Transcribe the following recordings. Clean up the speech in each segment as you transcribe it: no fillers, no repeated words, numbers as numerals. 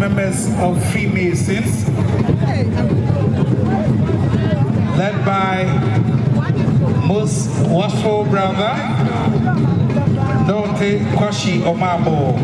Members of Freemasons, led by most watchful brother Dɔte Omabo.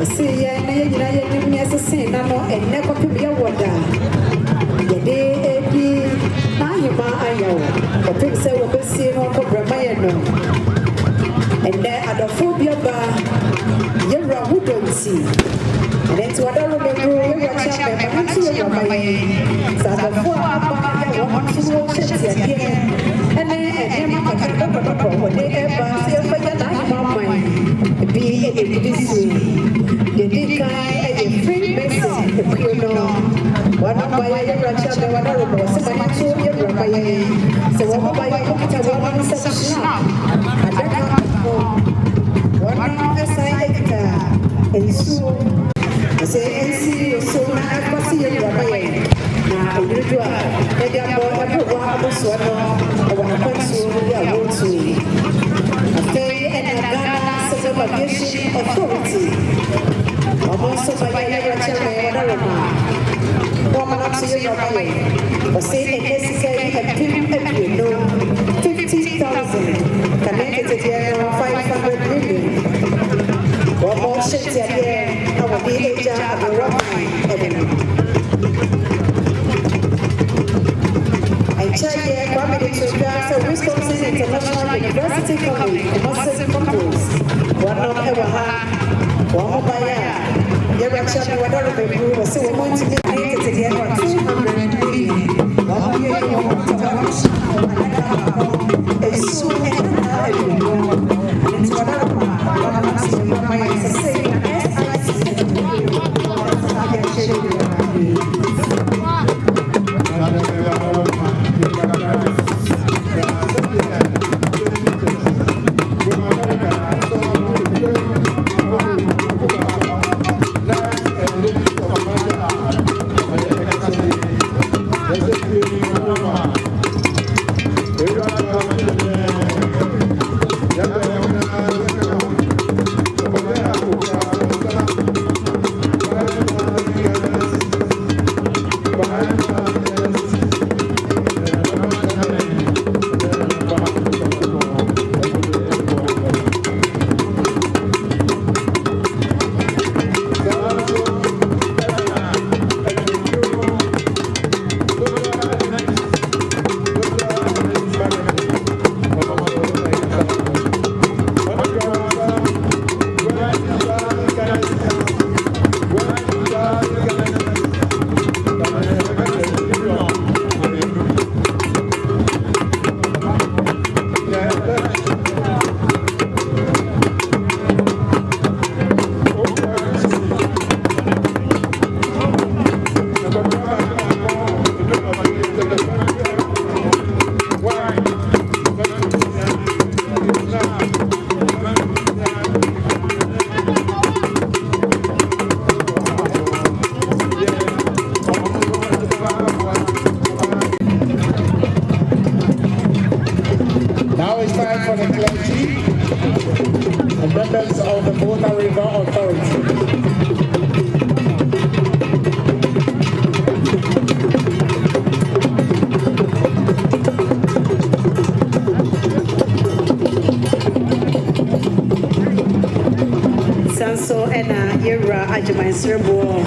Osei na yegyina yenim ne sese na no enne kopi bia woda yede edi na hima ayawo kopi se wo besi no ko brama ye no enne adofo bia ba yewra hudonti ene ti wada lo bebro ye wa cha be ma ti ye brama ye sa adofo aba ye wo ti wo cheti ade ene ma ka ko ko de e ba se fa ya na hima mai bi e bisi the decay and free basis the pure one by a racha the one of somebody to your rabbi so one by a computer one section and that one aside and so say so na see your rabbi na ulijua ndio hapo hapo swano wana kwanza ya wote after and segregation authority also by the Rachel woman up to your rabbi Osei necessary a pin no 50,000 connected to the 500 million one more shit here our village of the rabbi I check here Kwame to Wisconsin International University College Moses Campus one of ever one by the Rachel whatever they do so we want to get to the end of 200 million one year it's so and it's whatever and members of the Volta River Authority. Sanso ena yera ajuman serbo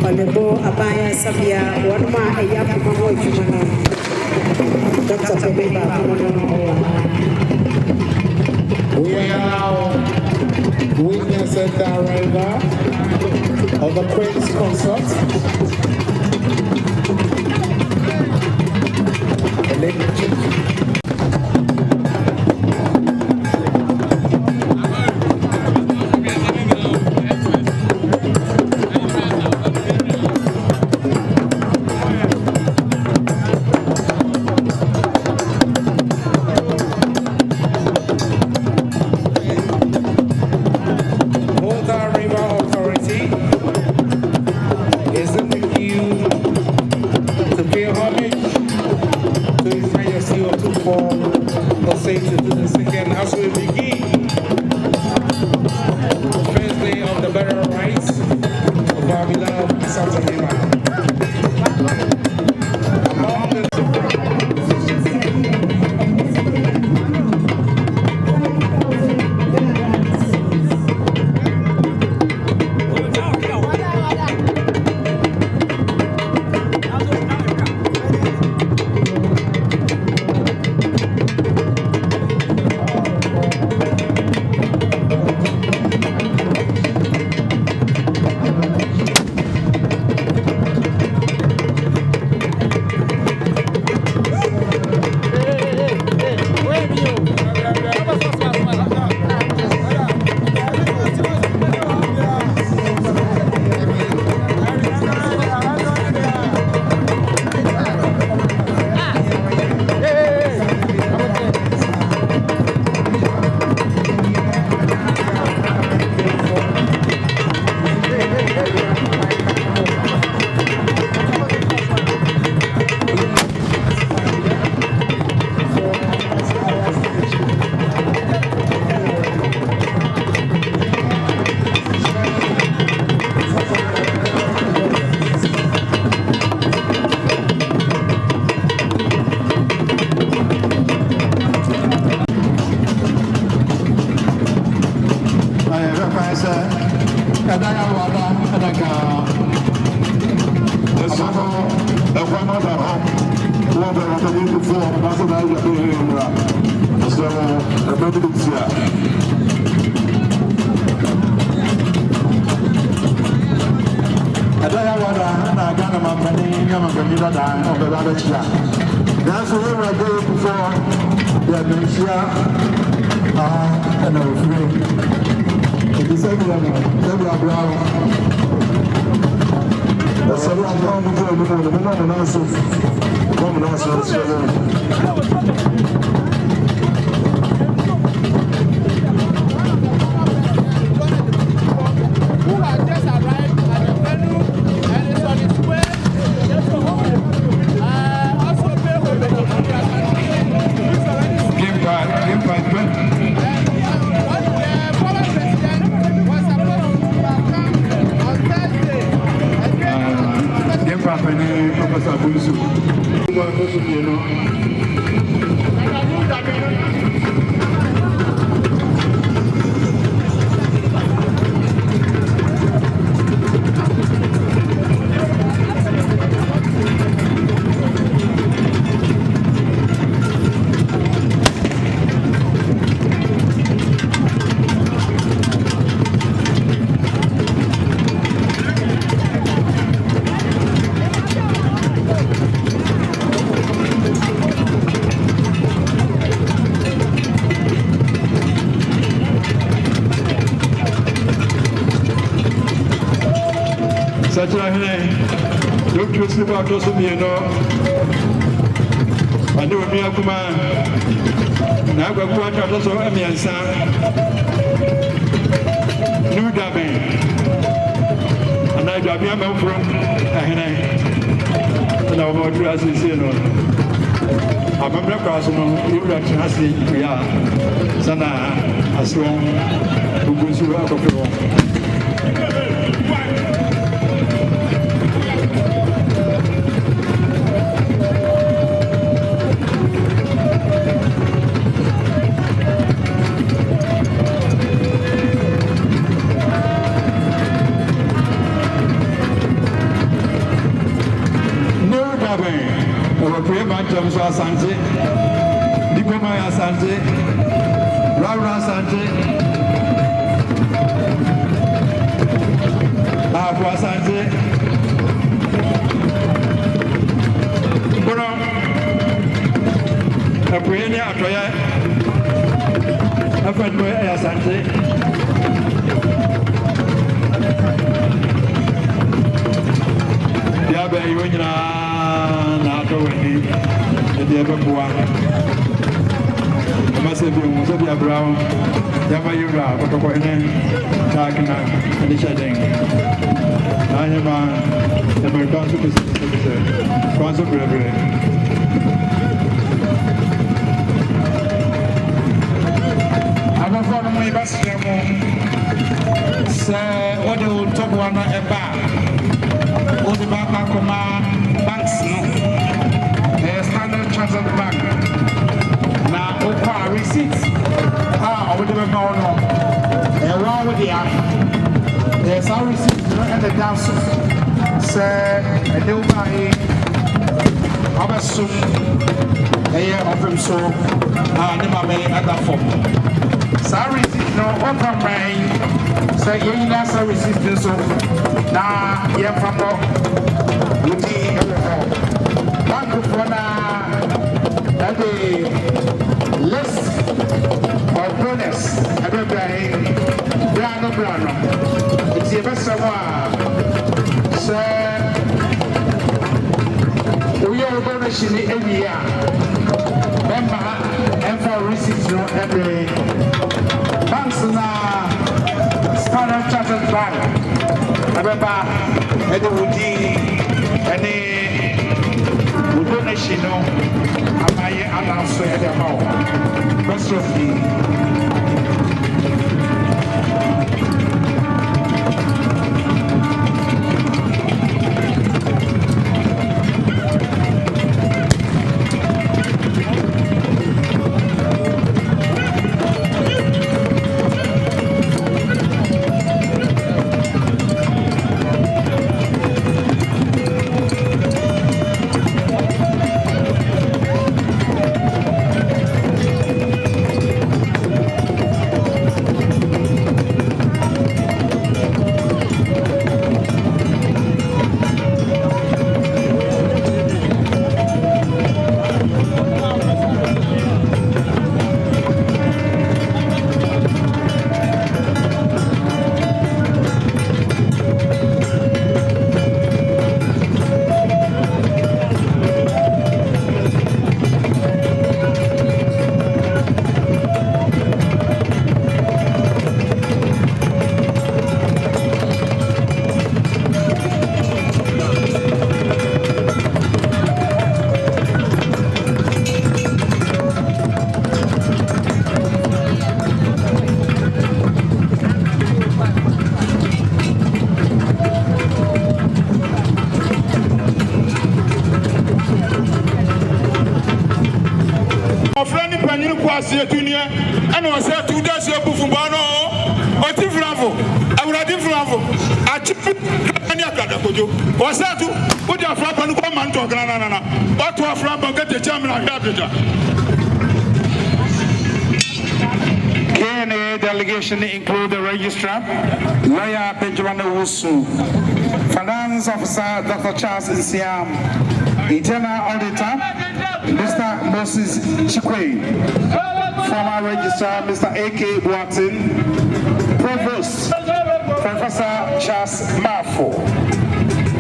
Olebo abaya sabia wanuma eyapu mamo jumana Dr. Pebeba We are now witnessing the arrival of the Queen's Consort. Osei to do the second as we begin the first day of the burial rites of our beloved Asantehemaa. Sana Aswan, Bugusu, Akofo. So Asante, Dipoma Asante, Raura Asante, Abu Asante, Bono, Apuenia Atoya, Afadmo Asante, Diabe Yunya Nato Wendy. The Evacuation. I must have been Zobia Brown, Yama Yura, Otokoine, Takina, and the Shedding. I am the American Council Bravery. I'm a former my best Sir, what do you talk one a bar? What about Makoma Banks? Standard Chartered Bank. Now, Opa receipts. Over the Magono. Around with the app. There's our receipts and the dance. Sir, and they'll buy our soup. A year of him so. Never made at that form. Sorry, no, open rain. Say, you that's a resistance. Now, yeah, from the that the list of bonus Brano. It's the best of Sir, we are bonus in the area. Remember, and for receipts every banks now, Standard Chartered Bank. Remember, and the Woody and the donation, I announced the amount. Best of me. And was said 2 days ago from Bano, Otumfo, I would have different. I took any of that. Was that to put your flap and come and talk? What to a flap and get the chairman of Capital? KNA delegation include the registrar, lawyer Benjamin Wusu, finance officer Dr. Charles Nsiam, internal auditor Mr. Moses Chikwe, former registrar Mr. A.K. Boatin, provost Professor Charles Mafo,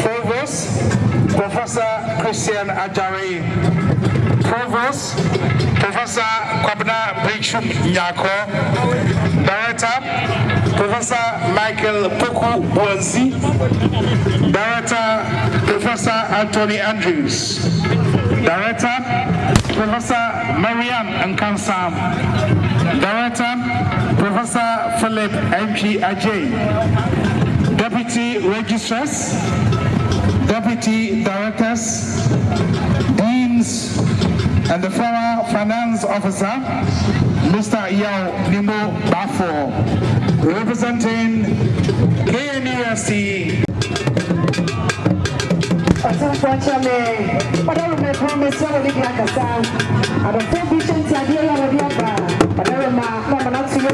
provost Professor Christian Ajari, provost Professor Kwabna Brichum Nyako, director Professor Michael Poku Bonzi, director Professor Anthony Andrews, director Professor Marianne Nkansam, director Professor Philip M.P. Ajay, Deputy Registrars, Deputy Directors, Deans, and the former Finance Officer, Mr. Yao Nimo Bafo, representing KNUST. Unfortunately, but I will promise you will be like a sound. I don't think we should see a deal of the upper, but I will not see you.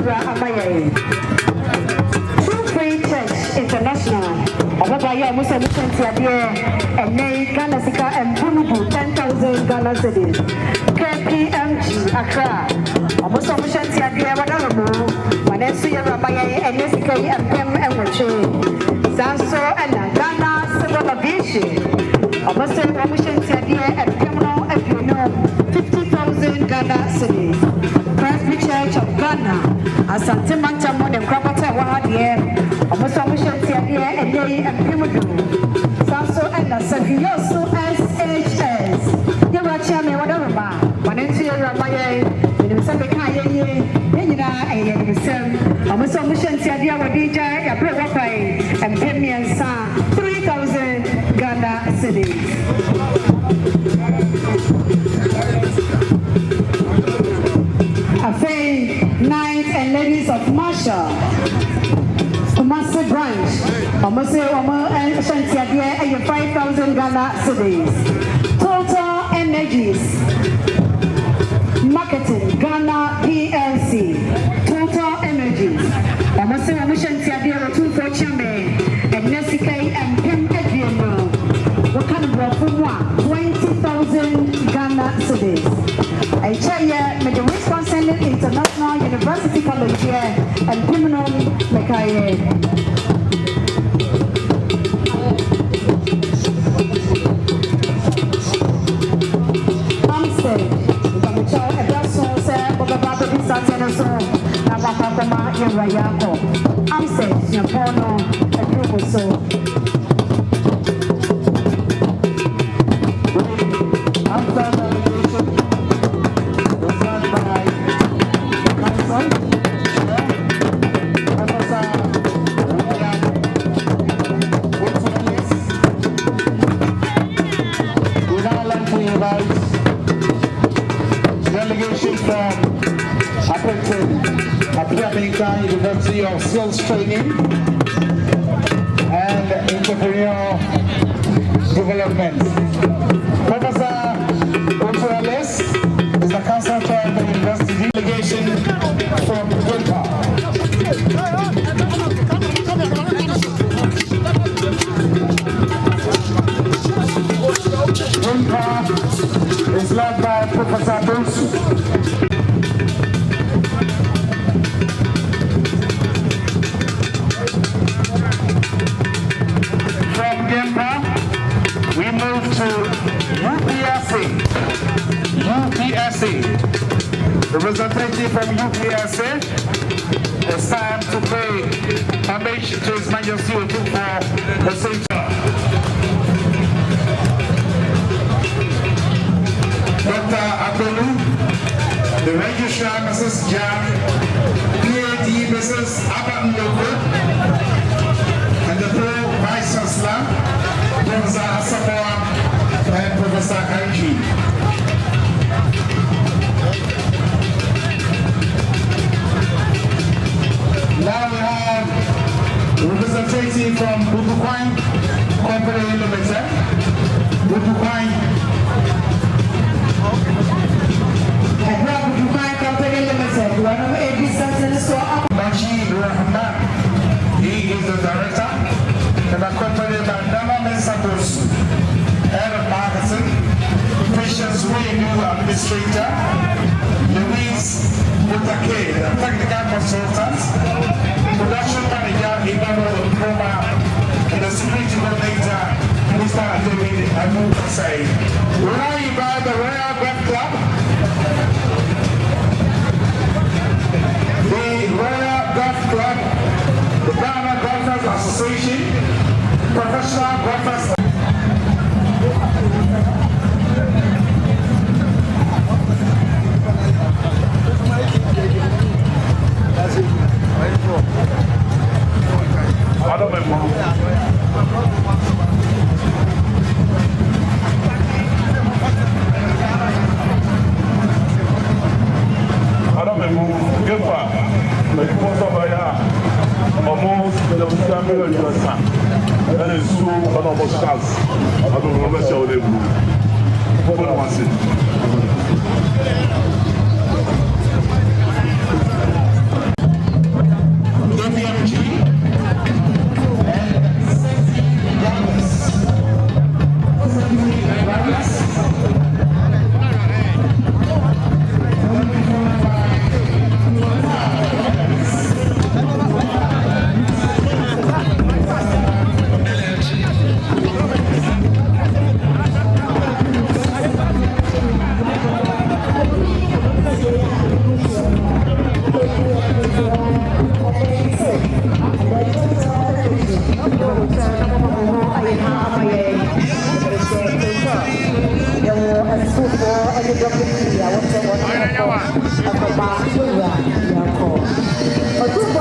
True Free Church International. About your Muslim and Nay Ghana Sika and Konadu 10,000 Ghana cedis. KPMG Accra. Almost a mission to idea what I remove. When I see a rabbi and Jessica and Pem and Wachi. Sanso and Ghana Civil Aviation. Almost a mission to idea and criminal and you know 50,000 Ghana cedis. Presby Church of Ghana. Asantehemaa and Krapata Wahadie. Almost a mission to idea and Nay and Pimudu. Sanso and Savioso SHS. You watch me whatever. When I see a rabbi, you say, almost a mission to idea with DJ, a break and pay me and son 3,000 Ghana cedis. Afei, Knights and Ladies of Marshall, Kumasi Branch, almost a Shantia and 5,000 Ghana cedis. Total Energies Marketing Ghana PLC. Total Energies. Almost a mission to idea Otumfo Chame and Nessica and Pim Edwin. What kind of work 20,000 Ghana cedis. I chair with the Wisconsin International University College here and Criminal Mekaye. I'm saying, your porno, a group or so. Delegation from University of Skills Training and Entrepreneurial Development. Professor Osei is the Council Chair of the University Delegation from Tutu. Is led by Professor Tutu. We move to UPSC. The representative from UPSC. It's time to pay homage to His Majesty Otumfo, Osei. Dr. Abdulu, the registrar, Mrs. Jan, PAD, Mrs. Abatnoko, and the Vice Chancellor, Professor Asantehemaa and Professor Anji. Now we have a representative from Butukwine Company Limited. Butukwine Company Limited. One of the businesses he is the director. And accompanied by Dama Mensabos, Head of Marketing, Patience New Administrator, Louise Mutake, the Technical Consultant, Production Manager, Emmanuel Kroma, and the Security Coordinator, Mr. David Osei. We're now by the Royal Golf Club. The Royal Golf Club, the Ghana Golfers Association, Professional Golfers. That's it. don't remember. I don't remember. Get far. Like most of our almost the million US. That is so almost cars. I don't know what's your name. What I want to say. Otumfo